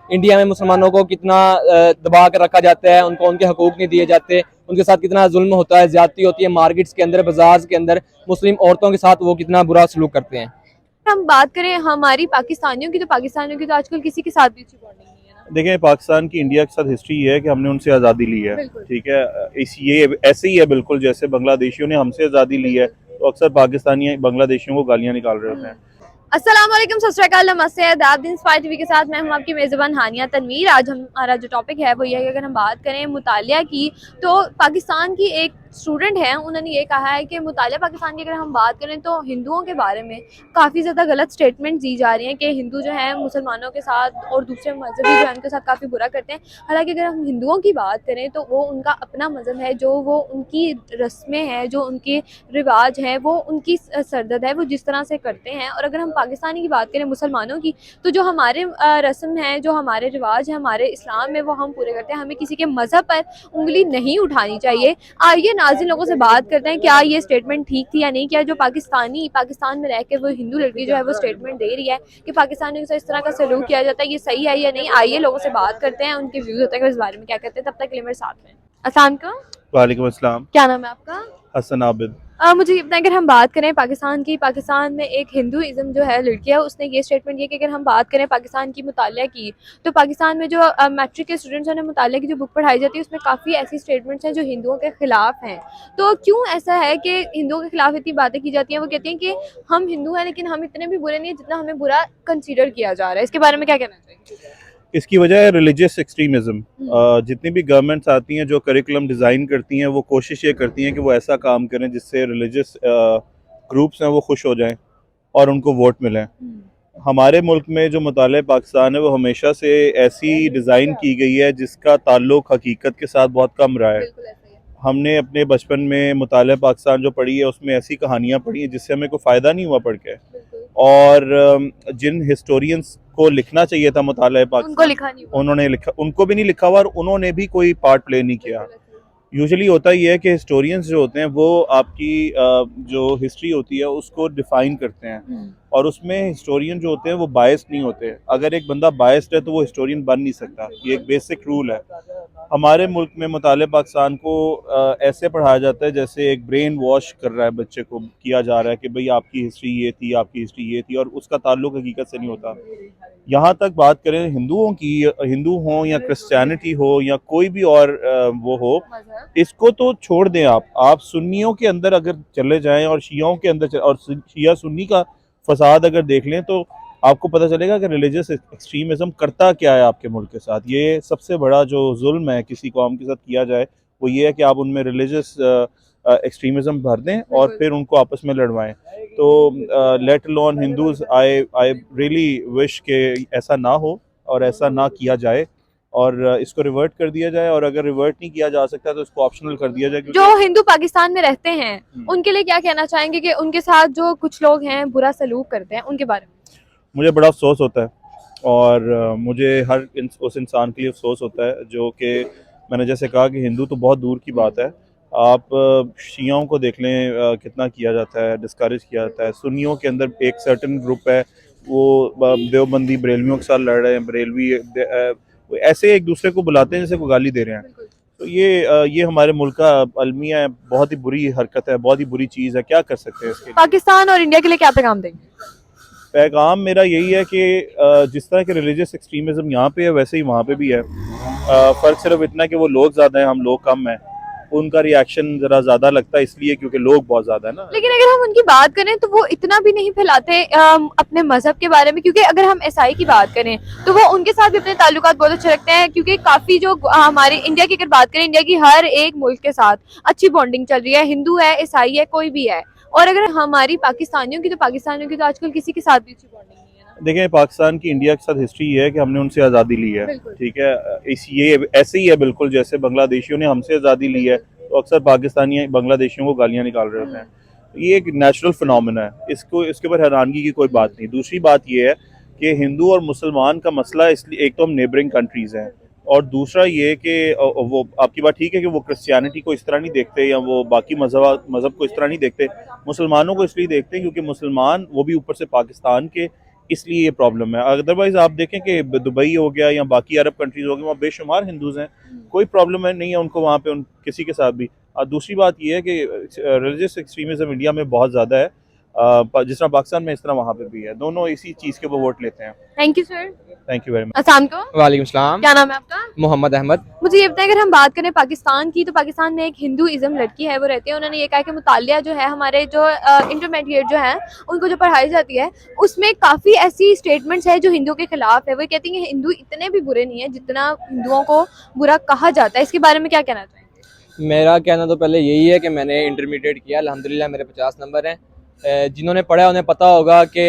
India में मुसलमानों को कितना दबा कर रखा जाता है, उनको उनके हकूक नहीं दिए जाते, उनके साथ कितना जुल्म होता है, ज्यादती होती है मार्केट्स के अंदर, बाजार के अंदर मुस्लिम औरतों के साथ वो कितना बुरा सलूक करते हैं। हम बात करें हमारी पाकिस्तानियों की, तो पाकिस्तानियों की तो आजकल किसी के साथ भी अच्छी बॉन्डिंग नहीं है ना। देखें, पाकिस्तान की इंडिया के साथ हिस्ट्री ये है कि हमने उनसे आज़ादी ली है। बिल्कुल ठीक है, इस ये ऐसे ही है बिल्कुल जैसे बांग्लादेशियों ने हमसे आज़ादी ली है, बिल्कुल। तो अक्सर पाकिस्तानी बांग्लादेशियों को गालियाँ निकाल रहे होते हैं। अस्सलाम वालेकुम, सत श्री अकाल, नमस्ते, आदाब, दिन स्पाई टीवी के साथ मैं हूं आपकी मेज़बान हानिया तनवीर। आज हमारा जो टॉपिक है वो ये है कि अगर हम बात करें मुतालिया की, तो पाकिस्तान की एक स्टूडेंट हैं, उन्होंने ये कहा है कि मुतालिया पाकिस्तान की अगर हम बात करें तो हिंदुओं के बारे में काफ़ी ज़्यादा गलत स्टेटमेंट दी जा रही हैं कि हिंदू जो हैं मुसलमानों के साथ और दूसरे मजहबी जो हैं उनके साथ काफ़ी बुरा करते हैं। हालांकि अगर हम हिंदुओं की बात करें तो वो उनका अपना मज़हब है, जो वो उनकी रस्में हैं, जो उनके रिवाज हैं, वो उनकी सरदद है, वो जिस तरह से करते हैं। और अगर हम पाकिस्तानी की बात करें मुसलमानों की, तो जो हमारे रस्म हैं, जो हमारे रिवाज हैं, हमारे इस्लाम में, वो हम पूरे करते हैं। हमें किसी के मज़हब पर उंगली नहीं उठानी चाहिए। आइए नाज़रीन लोगों से बात करते हैं क्या ये स्टेटमेंट ठीक थी या नहीं। क्या जो पाकिस्तान में रह के वो हिंदू लड़की जो है वो स्टेटमेंट दे रही है कि पाकिस्तानियों से इस तरह का सलूक किया जाता है, ये सही है या नहीं। आइए लोगों से बात करते हैं, उनके व्यूज होते हैं इस बारे में क्या कहते हैं। तब तक के लिए मेरे साथ में अस्सलाम वालेकुम। वालेकुम अस्सलाम। क्या नाम है आपका? हसन आबिद। मुझे ये बताएं, अगर हम बात करें पाकिस्तान की, पाकिस्तान में एक हिंदुइज़्म जो है लड़की है, उसने ये स्टेटमेंट दिया कि अगर हम बात करें पाकिस्तान की मुतालिया की, तो पाकिस्तान में जो मैट्रिक के स्टूडेंट्स हैं उन्हें मुतालिया की जो बुक पढ़ाई जाती है उसमें काफ़ी ऐसी स्टेटमेंट्स हैं जो हिंदुओं के खिलाफ हैं। तो क्यों ऐसा है कि हिंदुओं के खिलाफ इतनी बातें की जाती हैं? वो कहती हैं कि हम हिंदू हैं लेकिन हम इतने भी बुरे नहीं हैं जितना हमें बुरा कंसिडर किया जा रहा है। इसके बारे में क्या कहना चाहिए? इसकी वजह है रिलीजियस एक्सट्रीमिज़म। जितनी भी गवर्नमेंट्स आती हैं जो करिकुलम डिज़ाइन करती हैं, वो कोशिश ये करती हैं कि वो ऐसा काम करें जिससे रिलीजियस ग्रुप्स हैं वो खुश हो जाएं और उनको वोट मिलें। हमारे मुल्क में जो मुताले पाकिस्तान है वो हमेशा से ऐसी डिज़ाइन की गई है जिसका ताल्लुक हकीकत के साथ बहुत कम रहा है। बिल्कुल ऐसा ही है। हमने अपने बचपन में मुताले पाकिस्तान जो पढ़ी है उसमें ऐसी कहानियाँ पढ़ी हैं जिससे हमें कोई फ़ायदा नहीं हुआ पढ़ के। बिल्कुल। और जिन हिस्टोरियंस को लिखना चाहिए था मुताले उनको पाकिस्तान, लिखा नहीं हुआ। उन्होंने लिखा, उनको भी नहीं लिखा हुआ और उन्होंने भी कोई पार्ट प्ले नहीं किया। बिल्कुल ऐसा ही है। यूजुअली होता ही है कि हिस्टोरियंस जो होते हैं वो आपकी जो हिस्ट्री होती है उसको डिफाइन करते हैं, और उसमें हिस्टोरियन जो होते हैं वो बायस नहीं होते। अगर एक बंदा बायस्ड है तो वो हिस्टोरियन बन नहीं सकता, ये एक बेसिक रूल है। हमारे मुल्क में मुताले पाकिस्तान को ऐसे पढ़ाया जाता है जैसे एक ब्रेन वॉश कर रहा है, बच्चे को किया जा रहा है कि भाई आपकी हिस्ट्री ये थी, आपकी हिस्ट्री ये थी, और उसका ताल्लुक हकीकत से नहीं होता। यहाँ तक बात करें हिंदुओं की, हिंदू हो या क्रिश्चियनिटी हो या कोई भी और वो हो, इसको तो छोड़ दें। आप सुन्नियों के अंदर अगर चले जाएं और शियाओं के अंदर और शिया सुन्नी का फसाद अगर देख लें तो आपको पता चलेगा कि रिलीजियस एक्सट्रीमिज्म करता क्या है आपके मुल्क के साथ। ये सबसे बड़ा जो जुल्म है किसी कौम के साथ किया जाए वो ये है कि आप उनमें रिलीजियस एक्सट्रीमिज्म भर दें और फिर उनको आपस में लड़वाएं। तो let alone Hindus, I really wish के ऐसा ना हो और ऐसा ना किया जाए, और इसको रिवर्ट कर दिया जाए, और अगर रिवर्ट नहीं किया जा सकता तो इसको ऑप्शनल कर दिया जाए। जो हिंदू पाकिस्तान में रहते हैं उनके लिए क्या कहना चाहेंगे कि उनके साथ जो कुछ लोग हैं बुरा सलूक करते हैं, उनके बारे में? मुझे बड़ा अफसोस होता है, और मुझे हर उस इंसान के लिए अफसोस होता है जो कि मैंने जैसे कहा कि हिंदू तो बहुत दूर की बात है। आप शियाओं को देख लें, कितना किया जाता है, डिस्करेज किया जाता है। सुन्नियों के अंदर एक सर्टन ग्रुप है वो देवबंदी बरेलवियों के साथ लड़ रहे हैं, बरेलवी ऐसे एक दूसरे को बुलाते हैं जैसे को गाली दे रहे हैं। तो ये हमारे मुल्क का अलमिया है, बहुत ही बुरी हरकत है, बहुत ही बुरी चीज़ है। क्या कर सकते हैं इसके लिए? पाकिस्तान और इंडिया के लिए क्या पैगाम देंगे? पैगाम मेरा यही है कि जिस तरह के रिलीजियस एक्सट्रीमिज्म यहाँ पे है वैसे ही वहाँ पे भी है। फ़र्क सिर्फ इतना कि वो लोग ज़्यादा हैं, हम लोग कम हैं। उनका रिएक्शन ज़रा ज़्यादा लगता है इसलिए क्योंकि लोग बहुत ज़्यादा है ना। लेकिन अगर हम उनकी बात करें तो वो इतना भी नहीं फैलाते अपने मजहब के बारे में, क्योंकि अगर हम ईसाई की बात करें तो वो उनके साथ भी अपने ताल्लुकात बहुत अच्छे रखते हैं, क्योंकि काफी जो हमारे इंडिया की अगर बात करें, इंडिया की हर एक मुल्क के साथ अच्छी बॉन्डिंग चल रही है, हिंदू है, ईसाई है, कोई भी है। और अगर हमारी पाकिस्तानियों की, तो पाकिस्तानियों की तो आजकल किसी के साथ भी अच्छी बॉन्डिंग नहीं है ना। देखें, पाकिस्तान की इंडिया के साथ हिस्ट्री ये है कि हमने उनसे आज़ादी ली है। बिल्कुल। ठीक है, ये ऐसे ही है बिल्कुल जैसे बांग्लादेशियों ने हमसे आज़ादी ली है, तो अक्सर पाकिस्तानी बांग्लादेशियों को गालियाँ निकाल रहे होते हैं। ये एक नेचुरल फिनोमेना है, इसके ऊपर हैरानगी की कोई बात नहीं। दूसरी बात ये है कि हिंदू और मुसलमान का मसला, इसलिए एक तो हम नेबरिंग कंट्रीज़ हैं, और दूसरा ये कि वो आपकी बात ठीक है कि वो क्रिश्चियनिटी को इस तरह नहीं देखते या वो बाकी मज़हब को इस तरह नहीं देखते। मुसलमानों को इसलिए देखते हैं क्योंकि मुसलमान, वो भी ऊपर से पाकिस्तान के, इसलिए ये प्रॉब्लम है। अदरवाइज आप देखें कि दुबई हो गया या बाकी अरब कंट्रीज हो गए, वहाँ बेशुमार हिंदूज हैं, कोई प्रॉब्लम है नहीं है उनको वहाँ पे किसी के साथ भी। दूसरी बात ये है कि रिलीजियस एक्सट्रीमिज्म इंडिया में बहुत ज़्यादा है, जिस तरह पाकिस्तान में इस तरह वहाँ पे भी है। दोनों इसी चीज़ के ऊपर वोट लेते हैं। Thank you sir. Thank you very much. अस्सलाम वालेकुम। वालेकुम सलाम। क्या नाम है आपका? मोहम्मद अहमद। मुझे ये बताएं, अगर हम बात करें पाकिस्तान की, तो पाकिस्तान में एक हिंदूइज्म लड़की है, वो रहती है। उन्होंने ये कहा कि मुतालिया जो है, हमारे जो इंटरमीडिएट जो है उनको जो पढ़ाई जाती है, उसमें काफ़ी ऐसी स्टेटमेंट्स है जो हिंदुओं के खिलाफ है। वो कहती हैं कि हिंदू इतने भी बुरे नहीं है जितना हिंदुओं को बुरा कहा जाता है। इसके बारे में क्या कहना चाहेंगे? मेरा कहना तो पहले यही है कि मैंने इंटरमीडिएट किया, अल्हम्दुलिल्लाह मेरे 50 नंबर हैं। जिन्होंने पढ़ा उन्हें पता होगा कि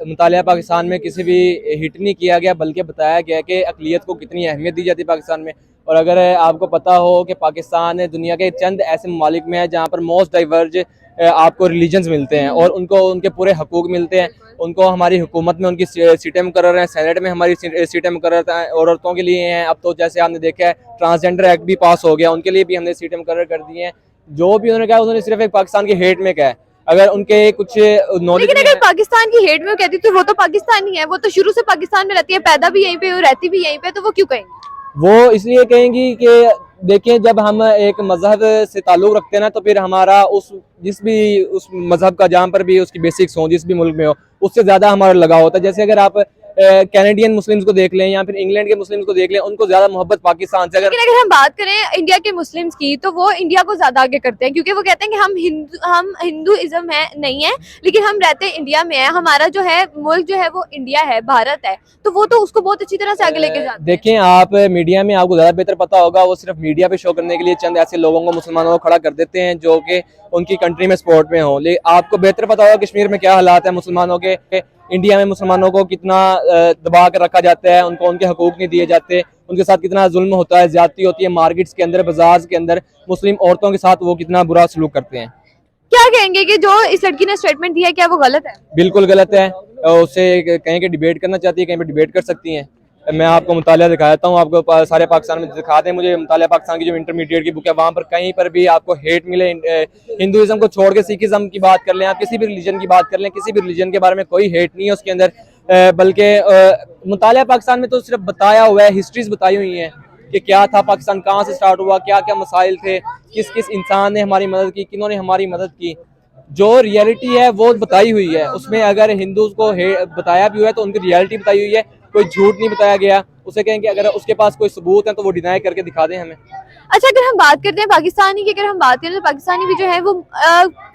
मुतालिया पाकिस्तान में किसी भी हिट नहीं किया गया, बल्कि बताया गया कि अक़लियत को कितनी अहमियत दी जाती है पाकिस्तान में। और अगर आपको पता हो कि पाकिस्तान दुनिया के चंद ऐसे ममालिक में है जहाँ पर मोस्ट डाइवर्ज आपको रिलीजन्स मिलते हैं और उनको उनके पूरे हकूक़ मिलते हैं। उनको हमारी हुकूमत में उनकी सीटें मुकर्रर हैं, सेनेट में हमारी सीटें मुकर्रर हैं, औरतों के लिए हैं। अब तो जैसे आपने देखा है ट्रांसजेंडर एक्ट भी पास हो गया, उनके लिए भी हमने सीटें मुकर्रर कर दी हैं। जो भी उन्होंने कहा उन्होंने सिर्फ एक पाकिस्तान के हेट में कहा है। अगर उनके कुछ नॉलेज, लेकिन अगर पाकिस्तान की हेट में वो कहती तो वो तो पाकिस्तानी है, वो तो शुरू से पाकिस्तान में रहती है, पैदा भी यहीं पे, वो रहती भी यहीं पे, तो वो क्यों कहेंगी? वो इसलिए कहेंगी कि देखिए जब हम एक मजहब से ताल्लुक़ रखते हैं ना, तो फिर हमारा उस मजहब का जहाँ पर भी उसकी बेसिक्स हो, जिस भी मुल्क में हो, उससे ज़्यादा हमारा लगाव होता है। जैसे अगर आप कैनेडियन मुस्लिम्स को देख लें या फिर इंग्लैंड के मुस्लिम्स को देख लें, उनको ज़्यादा मोहब्बत पाकिस्तान से। लेकिन अगर हम बात करें इंडिया के मुस्लिम्स की, तो वो इंडिया को ज्यादा आगे करते हैं, क्योंकि वो कहते हैं कि हम हिंदुइज्म है नहीं है, लेकिन हम रहते इंडिया में है, हमारा जो है मुल्क जो है वो इंडिया है, भारत है, तो वो तो उसको बहुत अच्छी तरह से आगे लेके जाते हैं। देखें आप मीडिया में आपको ज़्यादा बेहतर पता होगा, वो सिर्फ मीडिया पे शो करने के लिए चंद ऐसे लोगों को, मुसलमानों को खड़ा कर देते हैं जो कि उनकी कंट्री में सपोर्ट में हो। लेकिन आपको बेहतर पता होगा कश्मीर में क्या हालात है मुसलमानों के, इंडिया में मुसलमानों को कितना दबा कर रखा जाता है, उनको उनके हकूक नहीं दिए जाते, उनके साथ कितना जुल्म होता है, ज्यादती होती है मार्केट्स के अंदर, बाजार के अंदर। मुस्लिम औरतों के साथ वो कितना बुरा सलूक करते हैं। क्या कहेंगे कि जो इस लड़की ने स्टेटमेंट दिया है, क्या वो गलत है? बिल्कुल गलत है। उससे कहें कि डिबेट करना चाहती है, कहीं पर डिबेट कर सकती हैं। मैं आपको मुतालिया दिखा देता हूँ, आपको सारे पाकिस्तान में दिखा दें मुझे मुतालिया पाकिस्तान की जो इंटरमीडिएट की बुक है, वहाँ पर कहीं पर भी आपको हेट मिले। हिंदुइज्म को छोड़ के सिखिज्म की बात कर लें, आप किसी भी रिलीजन की बात कर लें, किसी भी रिलीजन के बारे में कोई हेट नहीं है उसके अंदर। बल्कि मुतालिया पाकिस्तान में तो सिर्फ बताया हुआ है, हिस्ट्रीज बताई हुई हैं कि क्या था पाकिस्तान, कहाँ से स्टार्ट हुआ, क्या क्या मसाइल थे, किस किस इंसान ने हमारी मदद की, किन्होंने हमारी मदद की। जो रियलिटी है वो बताई हुई है उसमें। अगर हिंदूज को बताया भी हुआ है तो उनकी रियलिटी बताई हुई है, कोई झूठ नहीं बताया गया। उसे कहें कि अगर उसके पास कोई सबूत है तो वो डिनाई करके दिखा दें हमें। अच्छा, अगर हम बात करते हैं पाकिस्तानी की, अगर हम बात करें तो पाकिस्तानी भी जो है वो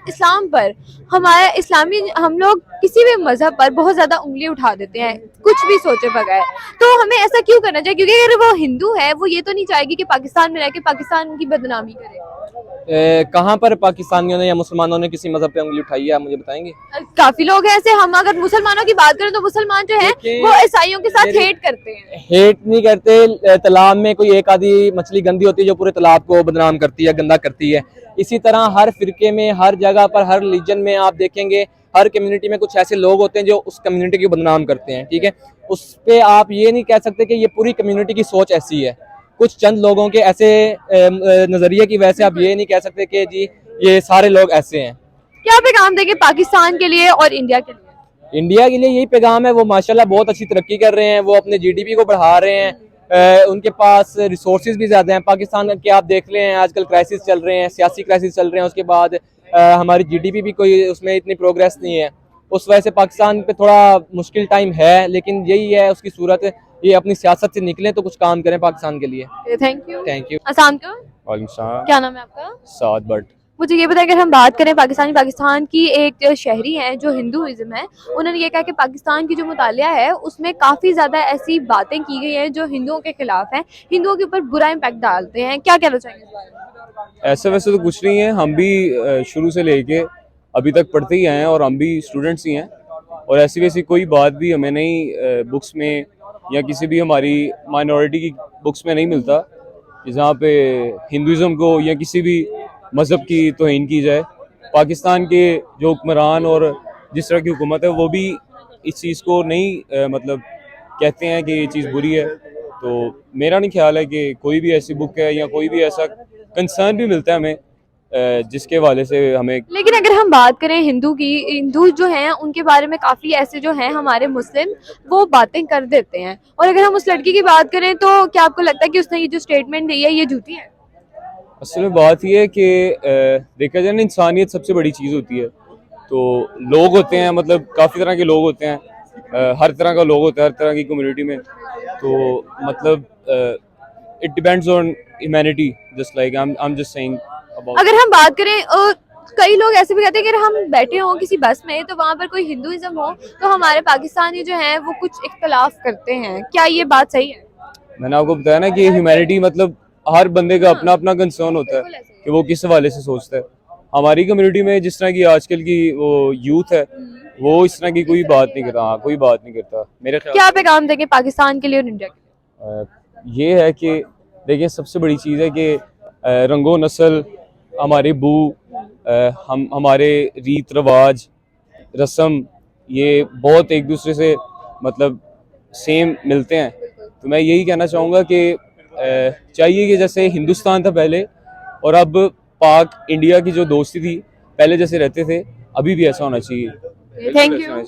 इस्लाम पर, हमारा इस्लामी, हम लोग किसी भी मजहब पर बहुत ज्यादा उंगली उठा देते हैं कुछ भी सोचे बगैर। तो हमें ऐसा क्यों करना चाहिए? क्योंकि अगर वो हिंदू है, वो ये तो नहीं चाहेगी कि पाकिस्तान में रह के पाकिस्तान की बदनामी करे। कहाँ पर पाकिस्तानियों ने या मुसलमानों ने किसी मजहब पे उंगली उठाई है, आप मुझे बताएंगे? काफी लोग हैं ऐसे। हम अगर मुसलमानों की बात करें तो मुसलमान जो है वो ईसाइयों के साथ हेट करते हैं। हेट नहीं करते, तालाब में कोई एक आधी मछली गंदी होती है जो पूरे तालाब को बदनाम करती है, गंदा करती है। इसी तरह हर फिरके में, हर जगह पर, हर रिलीजन में आप देखेंगे, हर कम्युनिटी में कुछ ऐसे लोग होते हैं जो उस कम्युनिटी को बदनाम करते हैं। ठीक है, उस पे आप ये नहीं कह सकते कि ये पूरी कम्युनिटी की सोच ऐसी है। कुछ चंद लोगों के ऐसे नजरिए की वजह से आप ये नहीं कह सकते कि जी ये सारे लोग ऐसे हैं। क्या पैगाम देंगे पाकिस्तान के लिए और इंडिया के लिए? इंडिया के लिए यही पैगाम है, वो माशाल्लाह बहुत अच्छी तरक्की कर रहे हैं, वो अपने जीडीपी को बढ़ा रहे हैं, उनके पास रिसोर्सेज भी ज़्यादा हैं। पाकिस्तान के आप देख लें आजकल क्राइसिस चल रहे हैं, सियासी क्राइसिस चल रहे हैं, उसके बाद हमारी जीडीपी भी कोई उसमें इतनी प्रोग्रेस नहीं है। उस वजह से पाकिस्तान पे थोड़ा मुश्किल टाइम है, लेकिन यही है उसकी सूरत, ये अपनी सियासत से निकलें तो कुछ काम करें पाकिस्तान के लिए। Thank you. Thank you. अस्सलाम वालेकुम। वालेकुम क्या नाम है आपका? साद बट। मुझे ये बताएं, अगर हम बात करें पाकिस्तान की एक शहरी हैं जो हिंदुइज्म है, उन्होंने ये कहा कि पाकिस्तान की जो मुतालिया है उसमें काफ़ी ज़्यादा ऐसी बातें की गई हैं जो हिंदुओं के खिलाफ हैं, हिंदुओं के ऊपर बुरा इम्पैक्ट डालते हैं। क्या कहना चाहेंगे इस बारे में? ऐसे वैसे तो कुछ नहीं है, हम भी शुरू से लेके अभी तक पढ़ते ही आए हैं और हम भी स्टूडेंट्स ही हैं, और ऐसी वैसी कोई बात भी हमें नहीं बुक्स में या किसी भी हमारी माइनॉरिटी की बुक्स में नहीं मिलता कि जहाँ पे हिंदुज़म को या किसी भी मज़हब की तौहीन की जाए। पाकिस्तान के जो हुक्मरान और जिस तरह की हुकूमत है वो भी इस चीज़ को नहीं मतलब कहते हैं कि ये चीज़ बुरी है। तो मेरा नहीं ख्याल है कि कोई भी ऐसी बुक है या कोई भी ऐसा कंसर्न भी मिलता है हमें जिसके हवाले से हमें लेकिन अगर हम बात करें हिंदू की, हिंदू जो हैं उनके बारे में काफ़ी ऐसे जो हैं हमारे मुस्लिम वो बातें कर देते हैं, और अगर हम उस लड़की की बात करें तो क्या आपको लगता है कि उसने ये जो स्टेटमेंट दी है ये झूठी है? असल में बात यह है कि देखा जाए ना, इंसानियत सबसे बड़ी चीज़ होती है। तो लोग होते हैं, मतलब काफ़ी तरह के लोग होते हैं, हर तरह का लोग होता है हर तरह की कम्युनिटी में। तो मतलब it depends on humanity, just like I am just saying about. अगर हम बात करें कई लोग ऐसे भी कहते हैं कि अगर हम बैठे हों किसी बस में तो वहाँ पर कोई हिंदुइज्म हो तो हमारे पाकिस्तानी जो हैं वो कुछ इख्तलाफ करते हैं, क्या ये बात सही है? मैंने आपको बताया ना कि ह्यूमैनिटी मतलब हर बंदे का अपना अपना कंसर्न होता है कि वो किस हवाले से सोचता है। हमारी कम्युनिटी में जिस तरह की आजकल की वो यूथ है, वो इस तरह की कोई बात नहीं करता। हाँ, कोई बात नहीं करता मेरे ख्याल। क्या पैगाम देंगे पाकिस्तान के लिए और इंडिया के लिए? ये है कि देखिए, सबसे बड़ी चीज़ है कि रंगो नस्ल, हमारे बू, हम हमारे रीत रवाज रस्म ये बहुत एक दूसरे से मतलब सेम मिलते हैं। तो मैं यही कहना चाहूँगा कि चाहिए कि जैसे हिंदुस्तान था पहले और अब पाक इंडिया की जो दोस्ती थी पहले जैसे रहते थे, अभी भी ऐसा होना चाहिए। Thank you.